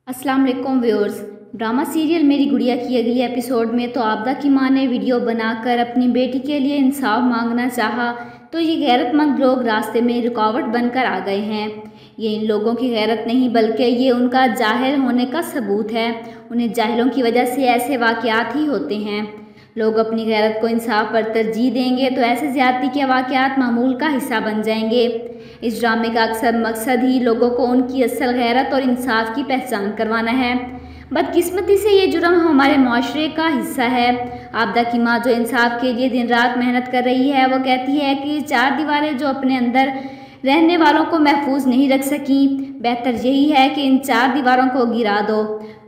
अस्सलाम वालेकुम viewers. Drama serial मेरी गुड़िया की अगली एपिसोड में तो आबदा की मां ने वीडियो बनाकर अपनी बेटी के लिए इंसाफ मांगना चाहा तो ये गैरतमंद लोग रास्ते में रुकावट बनकर आ गए हैं। ये इन लोगों की गैरत नहीं बल्कि ये उनका जाहिल होने का सबूत है। उन्हें जाहिलों की वजह से ऐसे वाक़यात ही होते हैं। लोग अपनी गैरत को इंसाफ पर तरजीह देंगे तो ऐसे ज़्यादती के वाक़यात मामूल का हिस्सा बन जाएंगे। इस ड्रामे का अक्सर मकसद ही लोगों को उनकी असल गैरत और इंसाफ की पहचान करवाना है। बदकिस्मती से ये जुर्म हमारे माशरे का हिस्सा है। आबदा की माँ जो इंसाफ के लिए दिन रात मेहनत कर रही है, वो कहती है कि चार दीवारें जो अपने अंदर रहने वालों को महफूज नहीं रख सकी, बेहतर यही है कि इन चार दीवारों को गिरा दो।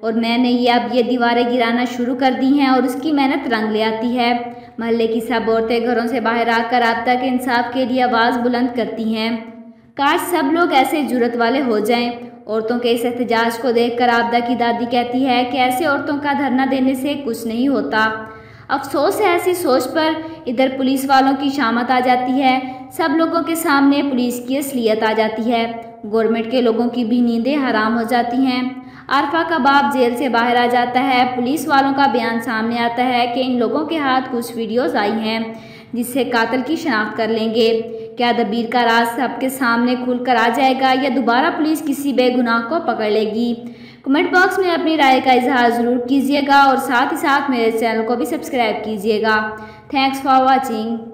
और मैंने ये दीवारें गिराना शुरू कर दी हैं और उसकी मेहनत रंग ले आती है। महल्ले की सब औरतें घरों से बाहर आकर आबदा के इंसाफ के लिए आवाज़ बुलंद करती हैं। काश सब लोग ऐसे जुर्रत वाले हो जाएं। औरतों के इस एहतजाज को देखकर आबदा की दादी कहती है कि ऐसे औरतों का धरना देने से कुछ नहीं होता। अफसोस है ऐसी सोच पर। इधर पुलिस वालों की शामत आ जाती है। सब लोगों के सामने पुलिस की असलियत आ जाती है। गवर्नमेंट के लोगों की भी नींदें हराम हो जाती हैं। आरफा का बाप जेल से बाहर आ जाता है। पुलिस वालों का बयान सामने आता है कि इन लोगों के हाथ कुछ वीडियोस आई हैं जिससे कातिल की शनाख्त कर लेंगे। क्या दबीर का राज सबके सामने खुलकर आ जाएगा या दोबारा पुलिस किसी बेगुनाह को पकड़ लेगी? कमेंट बॉक्स में अपनी राय का इजहार ज़रूर कीजिएगा और साथ ही साथ मेरे चैनल को भी सब्सक्राइब कीजिएगा। Thanks for watching.